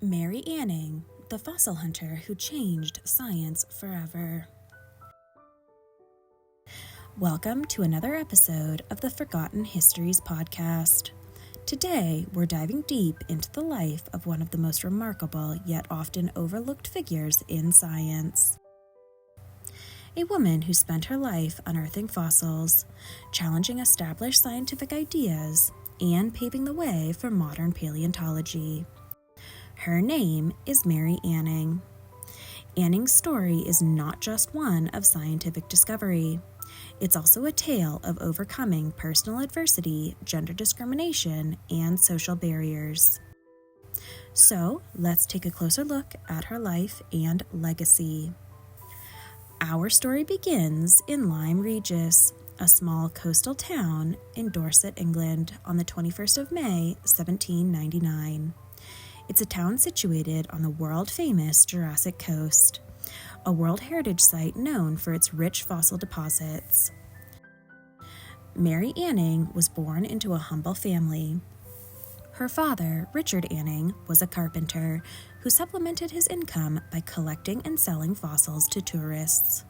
Mary Anning, the fossil hunter who changed science forever. Welcome to another episode of the Forgotten Histories podcast. Today, we're diving deep into the life of one of the most remarkable yet often overlooked figures in science. A woman who spent her life unearthing fossils, challenging established scientific ideas, and paving the way for modern paleontology. Her name is Mary Anning. Anning's story is not just one of scientific discovery. It's also a tale of overcoming personal adversity, gender discrimination, and social barriers. So, let's take a closer look at her life and legacy. Our story begins in Lyme Regis, a small coastal town in Dorset, England, on the 21st of May, 1799. It's a town situated on the world-famous Jurassic Coast, a World Heritage Site known for its rich fossil deposits. Mary Anning was born into a humble family. Her father, Richard Anning, was a carpenter who supplemented his income by collecting and selling fossils to tourists.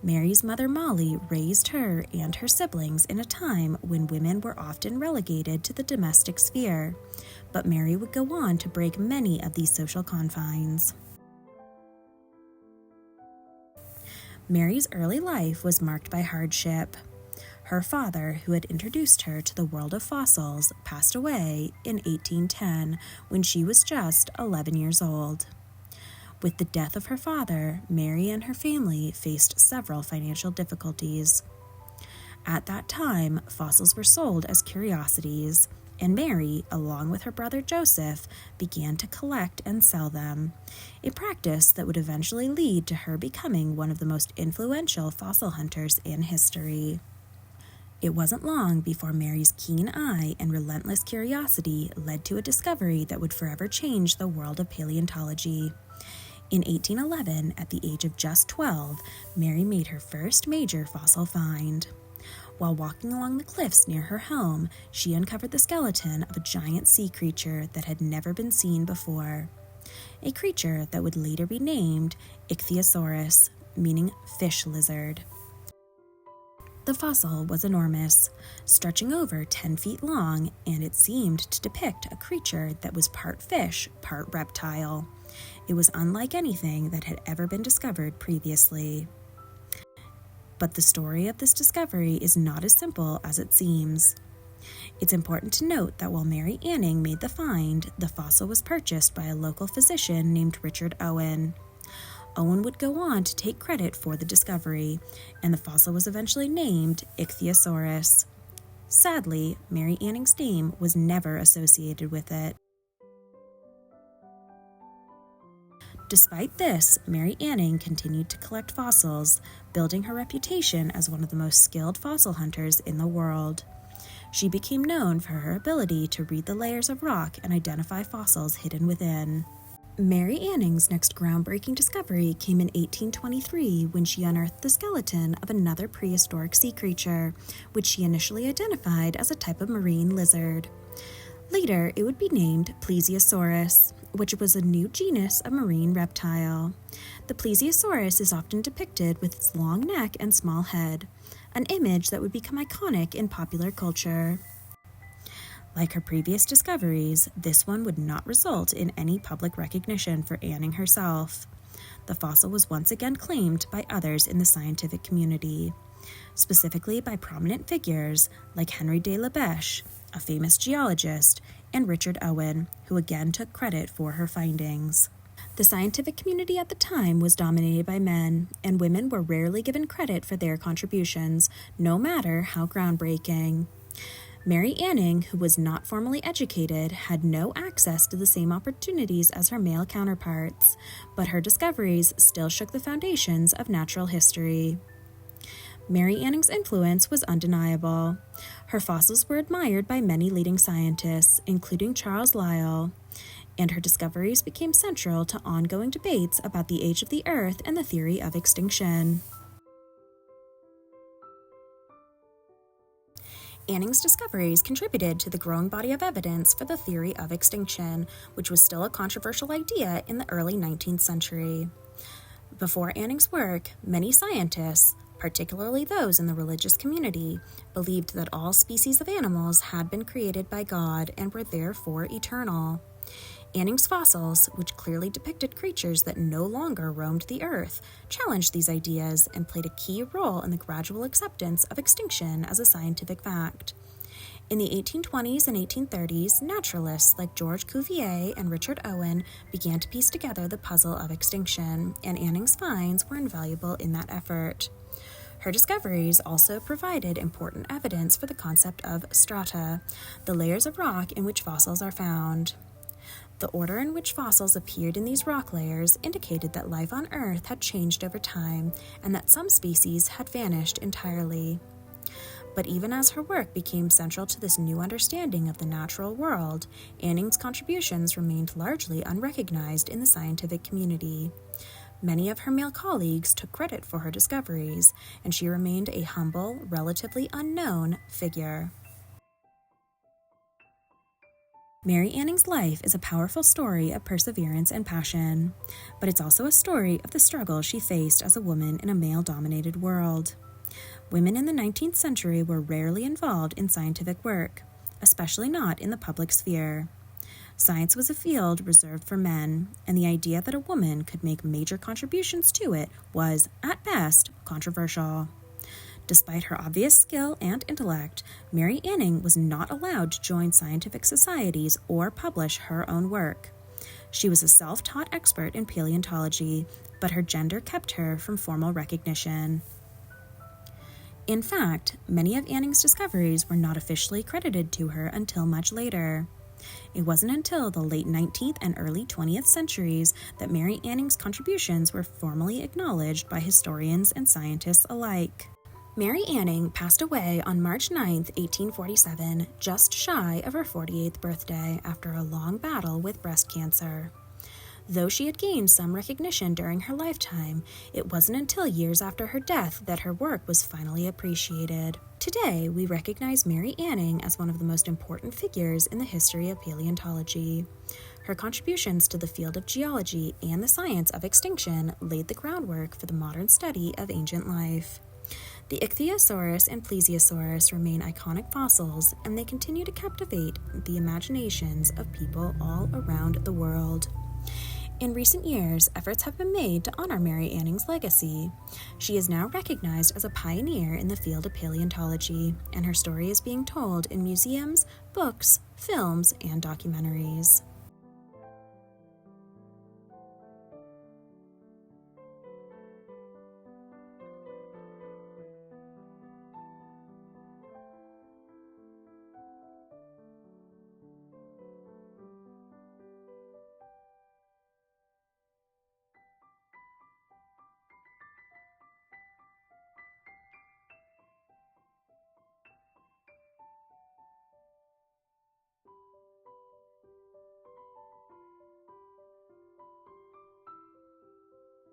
Mary's mother, Molly, raised her and her siblings in a time when women were often relegated to the domestic sphere, but Mary would go on to break many of these social confines. Mary's early life was marked by hardship. Her father, who had introduced her to the world of fossils, passed away in 1810 when she was just 11 years old. With the death of her father, Mary and her family faced several financial difficulties. At that time, fossils were sold as curiosities, and Mary, along with her brother Joseph, began to collect and sell them, a practice that would eventually lead to her becoming one of the most influential fossil hunters in history. It wasn't long before Mary's keen eye and relentless curiosity led to a discovery that would forever change the world of paleontology. In 1811, at the age of just 12, Mary made her first major fossil find. While walking along the cliffs near her home, she uncovered the skeleton of a giant sea creature that had never been seen before. A creature that would later be named Ichthyosaurus, meaning fish lizard. The fossil was enormous, stretching over 10 feet long, and it seemed to depict a creature that was part fish, part reptile. It was unlike anything that had ever been discovered previously. But the story of this discovery is not as simple as it seems. It's important to note that while Mary Anning made the find, the fossil was purchased by a local physician named Richard Owen. Owen would go on to take credit for the discovery, and the fossil was eventually named Ichthyosaurus. Sadly, Mary Anning's name was never associated with it. Despite this, Mary Anning continued to collect fossils, building her reputation as one of the most skilled fossil hunters in the world. She became known for her ability to read the layers of rock and identify fossils hidden within. Mary Anning's next groundbreaking discovery came in 1823 when she unearthed the skeleton of another prehistoric sea creature, which she initially identified as a type of marine lizard. Later, it would be named Plesiosaurus, which was a new genus of marine reptile. The Plesiosaurus is often depicted with its long neck and small head, an image that would become iconic in popular culture. Like her previous discoveries, this one would not result in any public recognition for Anning herself. The fossil was once again claimed by others in the scientific community, specifically by prominent figures like Henry de la Beche, a famous geologist, and Richard Owen, who again took credit for her findings. The scientific community at the time was dominated by men, and women were rarely given credit for their contributions, no matter how groundbreaking. Mary Anning, who was not formally educated, had no access to the same opportunities as her male counterparts, but her discoveries still shook the foundations of natural history. Mary Anning's influence was undeniable. Her fossils were admired by many leading scientists, including Charles Lyell, and her discoveries became central to ongoing debates about the age of the Earth and the theory of extinction. Anning's discoveries contributed to the growing body of evidence for the theory of extinction, which was still a controversial idea in the early 19th century. Before Anning's work, many scientists, particularly those in the religious community, believed that all species of animals had been created by God and were therefore eternal. Anning's fossils, which clearly depicted creatures that no longer roamed the earth, challenged these ideas and played a key role in the gradual acceptance of extinction as a scientific fact. In the 1820s and 1830s, naturalists like George Cuvier and Richard Owen began to piece together the puzzle of extinction, and Anning's finds were invaluable in that effort. Her discoveries also provided important evidence for the concept of strata, the layers of rock in which fossils are found. The order in which fossils appeared in these rock layers indicated that life on Earth had changed over time and that some species had vanished entirely. But even as her work became central to this new understanding of the natural world, Anning's contributions remained largely unrecognized in the scientific community. Many of her male colleagues took credit for her discoveries, and she remained a humble, relatively unknown figure. Mary Anning's life is a powerful story of perseverance and passion, but it's also a story of the struggle she faced as a woman in a male-dominated world. Women in the 19th century were rarely involved in scientific work, especially not in the public sphere. Science was a field reserved for men, and the idea that a woman could make major contributions to it was, at best, controversial. Despite her obvious skill and intellect, Mary Anning was not allowed to join scientific societies or publish her own work. She was a self-taught expert in paleontology, but her gender kept her from formal recognition. In fact, many of Anning's discoveries were not officially credited to her until much later. It wasn't until the late 19th and early 20th centuries that Mary Anning's contributions were formally acknowledged by historians and scientists alike. Mary Anning passed away on March 9, 1847, just shy of her 48th birthday after a long battle with breast cancer. Though she had gained some recognition during her lifetime, it wasn't until years after her death that her work was finally appreciated. Today, we recognize Mary Anning as one of the most important figures in the history of paleontology. Her contributions to the field of geology and the science of extinction laid the groundwork for the modern study of ancient life. The Ichthyosaurus and Plesiosaurus remain iconic fossils, and they continue to captivate the imaginations of people all around the world. In recent years, efforts have been made to honor Mary Anning's legacy. She is now recognized as a pioneer in the field of paleontology, and her story is being told in museums, books, films, and documentaries.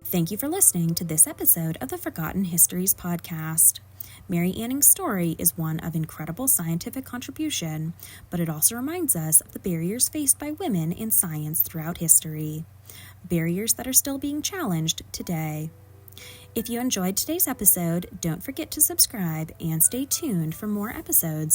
Thank you for listening to this episode of the Forgotten Histories podcast. Mary Anning's story is one of incredible scientific contribution, but it also reminds us of the barriers faced by women in science throughout history, barriers that are still being challenged today. If you enjoyed today's episode, don't forget to subscribe and stay tuned for more episodes